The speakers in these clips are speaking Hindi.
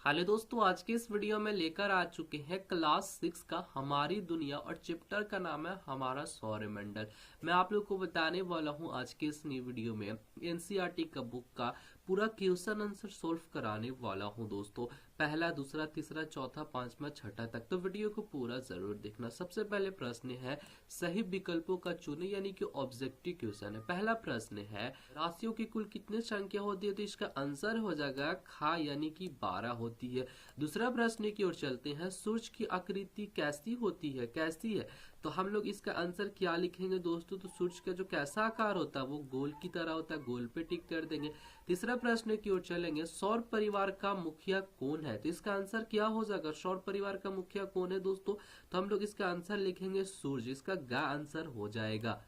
हेलो दोस्तों, आज के इस वीडियो में लेकर आ चुके हैं क्लास 6 का हमारी दुनिया और चैप्टर का नाम है हमारा सौरमंडल। मैं आप लोग को बताने वाला हूं आज के इस नई वीडियो में एनसीईआरटी का बुक का पूरा क्वेश्चन आंसर सोल्व कराने वाला हूं दोस्तों। पहला, दूसरा, तीसरा, चौथा, पांचवा, छठा तक, तो वीडियो को पूरा जरूर देखना। सबसे पहले प्रश्न है सही विकल्पों का चुने, यानी कि ऑब्जेक्टिव क्वेश्चन है। पहला प्रश्न है राशियों की कुल कितनी संख्या होती है, तो इसका आंसर हो जाएगा खा यानी कि 12 होती है। दूसरा प्रश्न की ओर चलते हैं, सूर्य की आकृति कैसी होती है, कैसी है, तो हम लोग इसका आंसर क्या लिखेंगे दोस्तों, तो सूर्य का जो कैसा आकार होता है वो गोल की तरह होता है, गोल पे टिक कर देंगे। तीसरा प्रश्न की ओर चलेंगे, सौर परिवार का मुखिया कौन है, तो इसका आंसर क्या हो जाएगा, सौर परिवार का मुखिया कौन है दोस्तों, तो हम लोग इसका आंसर लिखेंगे सूर्य, इसका गा आंसर हो जाएगा।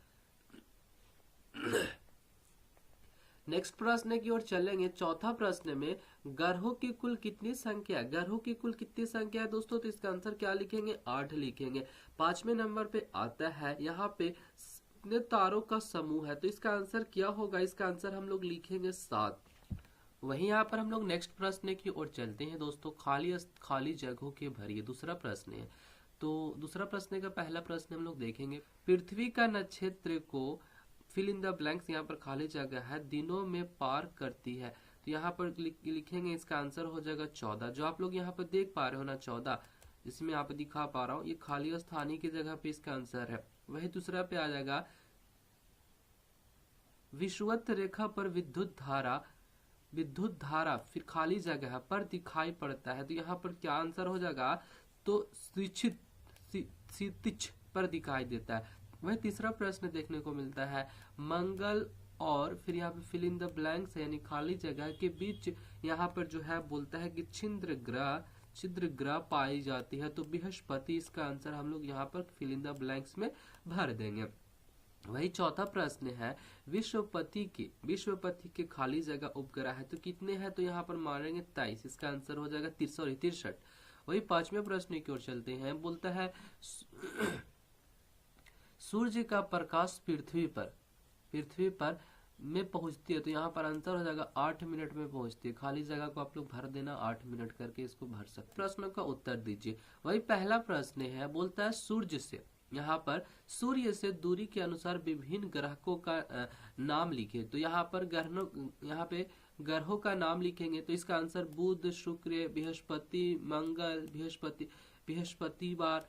नेक्स्ट प्रश्न की ओर चलेंगे। चौथा प्रश्न में ग्रहों की कुल कितनी संख्या, ग्रहों की कुल कितनी संख्या है दोस्तों, तो इसका आंसर क्या लिखेंगे, 8 लिखेंगे। पांचवें नंबर पे आता है यहाँ पे कितने तारों का समूह है, तो इसका आंसर क्या होगा, इसका आंसर हम लोग लिखेंगे 7। वहीं यहाँ पर हम लोग नेक्स्ट प्रश्न की ओर चलते हैं दोस्तों, खाली जगहों के भरिए। दूसरा प्रश्न है, तो दूसरा प्रश्न का पहला प्रश्न हम लोग देखेंगे, पृथ्वी का नक्षत्र को फिल इन द ब्लैंक्स, यहाँ पर खाली जगह है, दिनों में पार करती है, तो यहाँ पर लिखेंगे इसका आंसर हो जाएगा 14। जो आप लोग यहाँ पर देख पा रहे हो ना 14, इसमें आप दिखा पा रहा हूँ, ये खाली स्थानीय की जगह पे इसका आंसर है। वही दूसरा पे आ जाएगा, विषुवत रेखा पर विद्युत धारा फिर खाली जगह पर दिखाई पड़ता है, तो यहाँ पर क्या आंसर हो जाएगा, तो क्षितिज पर दिखाई देता है। वही तीसरा प्रश्न देखने को मिलता है, मंगल और फिर यहाँ पे फिल इन द ब्लैंक्स यानी खाली जगह के बीच यहाँ पर जो है बोलता है कि छिद्र ग्रह पाई जाती है, तो बृहस्पति, इसका आंसर हम लोग यहाँ पर फिल इन द ब्लैंक्स में भर देंगे। वही चौथा प्रश्न है, विश्वपति के खाली जगह उपग्रह है, तो कितने हैं, तो यहाँ पर मारेंगे 23, इसका आंसर हो जाएगा 63। वही पांचवें प्रश्न की ओर चलते हैं, बोलता है सूर्य का प्रकाश पृथ्वी पर में पहुंचती है, तो यहाँ पर आंसर हो जाएगा 8 मिनट में पहुंचती है। खाली जगह को आप लोग भर देना, 8 मिनट करके इसको भर सकते। प्रश्नों का उत्तर दीजिए। वही पहला प्रश्न है, बोलता है सूर्य से, यहाँ पर सूर्य से दूरी के अनुसार विभिन्न ग्रहों का नाम लिखे, तो यहाँ पे ग्रहों का नाम लिखेंगे, तो इसका आंसर बुध, शुक्र, बृहस्पति, मंगल, बृहस्पतिवार,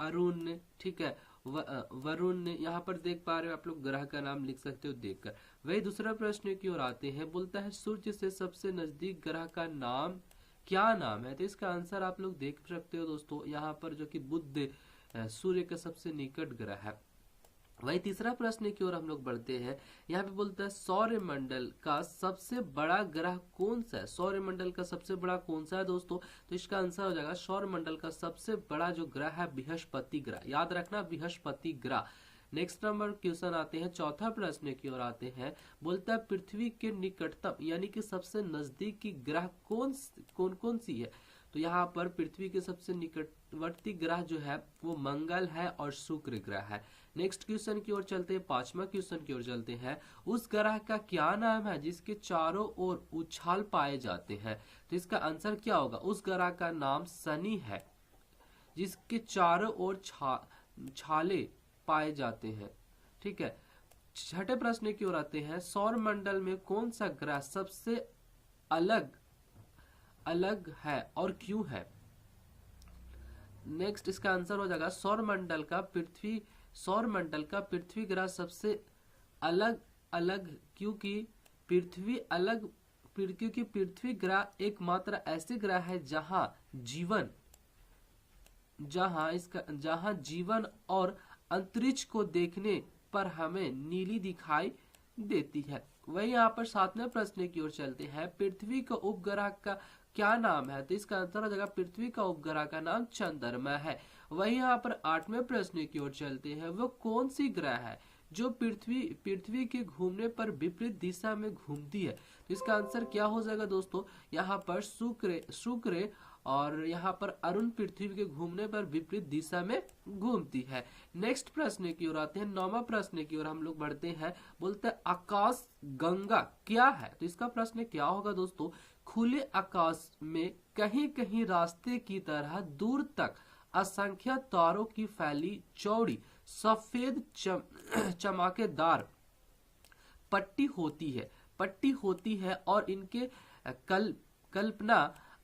अरुण, ठीक है, वरुण, यहाँ पर देख पा रहे हो आप लोग, ग्रह का नाम लिख सकते हो देखकर। वही दूसरा प्रश्न की ओर आते हैं, बोलता है सूर्य से सबसे नजदीक ग्रह का नाम क्या नाम है, तो इसका आंसर आप लोग देख सकते हो दोस्तों, यहाँ पर जो कि बुध सूर्य का सबसे निकट ग्रह है। वही तीसरा प्रश्न की ओर हम लोग बढ़ते हैं। यहाँ पे बोलता है सौरमंडल का सबसे बड़ा ग्रह कौन सा है, सौरमंडल का सबसे बड़ा कौन सा है दोस्तों, तो इसका आंसर हो जाएगा सौरमंडल का सबसे बड़ा जो ग्रह है बृहस्पति ग्रह, याद रखना बृहस्पति ग्रह। नेक्स्ट नंबर क्वेश्चन आते हैं, चौथा प्रश्न की ओर आते हैं, बोलता है पृथ्वी के निकटतम यानी कि सबसे नजदीकी ग्रह कौन सी है, तो यहाँ पर पृथ्वी के सबसे निकटवर्ती ग्रह जो है वो मंगल है और शुक्र ग्रह है। नेक्स्ट क्वेश्चन की ओर चलते हैं, पांचवा क्वेश्चन की ओर चलते हैं, उस ग्रह का क्या नाम है जिसके चारों ओर उछाल पाए जाते हैं, तो इसका आंसर क्या होगा, उस ग्रह का नाम शनि है जिसके चारों ओर छाले पाए जाते हैं, ठीक है। छठे प्रश्न की ओर आते हैं, सौर मंडल में कौन सा ग्रह सबसे अलग है और क्यों है, नेक्स्ट इसका आंसर हो जाएगा सौर मंडल का पृथ्वी ग्रह सबसे अलग क्योंकि पृथ्वी ग्रह एकमात्र ऐसे ग्रह है जहां जीवन और अंतरिक्ष को देखने पर हमें नीली दिखाई देती है। वही यहाँ पर सातवें प्रश्न की ओर चलते हैं, पृथ्वी का उपग्रह का क्या नाम है, तो इसका आंसर हो जाएगा पृथ्वी का उपग्रह का नाम चंद्रमा है। वही यहाँ पर आठवें प्रश्न की ओर चलते हैं, वो कौन सी ग्रह है जो पृथ्वी के घूमने पर विपरीत दिशा में घूमती है, तो इसका आंसर क्या हो जाएगा दोस्तों, यहाँ पर शुक्र और यहाँ पर अरुण पृथ्वी के घूमने पर विपरीत दिशा में घूमती है। नेक्स्ट प्रश्न की ओर आते हैं, नौवां प्रश्न की ओर हम लोग बढ़ते हैं, बोलते हैं आकाश गंगा क्या है, तो इसका प्रश्न क्या होगा दोस्तों, खुले आकाश में कहीं कहीं रास्ते की तरह दूर तक असंख्य तारों की फैली चौड़ी सफेद चमकेदार पट्टी होती है और इनके कल्पना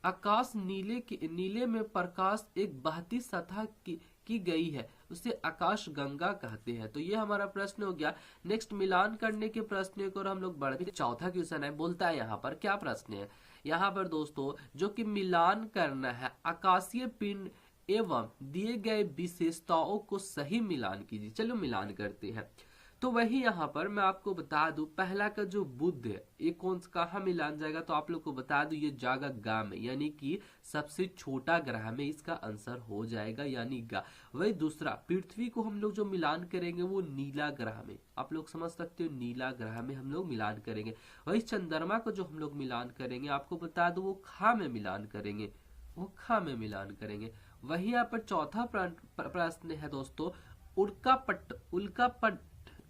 आकाश नीले में प्रकाश एक बहती सतह की गई है, उसे आकाश गंगा कहते हैं। तो ये हमारा प्रश्न हो गया। नेक्स्ट मिलान करने के प्रश्न को हम लोग बढ़ते, चौथा क्वेश्चन है, बोलता है यहाँ पर क्या प्रश्न है। यहाँ पर दोस्तों जो कि मिलान करना है आकाशीय पिंड एवं दिए गए विशेषताओं को सही मिलान कीजिए। चलो मिलान करते हैं। तो वही यहाँ पर मैं आपको बता दूं, पहला का जो बुध है ये कौन कहाँ मिलान जाएगा, तो आप लोग को बता दूं ये जागा गा में, यानी कि सबसे छोटा ग्रह में इसका आंसर हो जाएगा, यानी गा। वही दूसरा पृथ्वी को हम लोग जो मिलान करेंगे वो नीला ग्रह में, आप लोग समझ सकते हो नीला ग्रह में हम लोग मिलान करेंगे। वही चंद्रमा को जो हम लोग मिलान करेंगे आपको बता दो वो खा में मिलान करेंगे, वो खा में मिलान करेंगे। वही यहाँ पर चौथा प्रश्न है दोस्तों, उल्का पट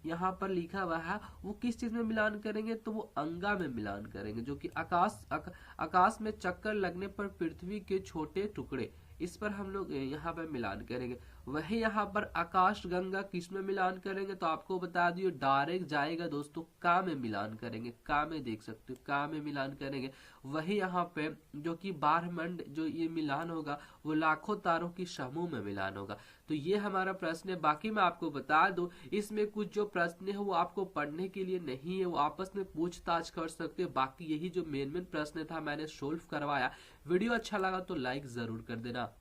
यहाँ पर लिखा हुआ है वो किस चीज में मिलान करेंगे, तो वो अंगा में मिलान करेंगे, जो कि आकाश में चक्कर लगने पर पृथ्वी के छोटे टुकड़े, इस पर हम लोग यहाँ पर मिलान करेंगे। वही यहाँ पर आकाश गंगा किस में मिलान करेंगे, तो आपको बता दियो डायरेक्ट जाएगा दोस्तों का में मिलान करेंगे, का में देख सकते हो का में मिलान करेंगे। वही यहाँ पे जो कि ब्रह्मांड जो ये मिलान होगा वो लाखों तारों की समूह में मिलान होगा। तो ये हमारा प्रश्न है। बाकी मैं आपको बता दूं इसमें कुछ जो प्रश्न है वो आपको पढ़ने के लिए नहीं है, वो आपस में पूछताछ कर सकते हो। बाकी यही जो मेन प्रश्न था मैंने सोल्व करवाया। वीडियो अच्छा लगा तो लाइक जरूर कर देना।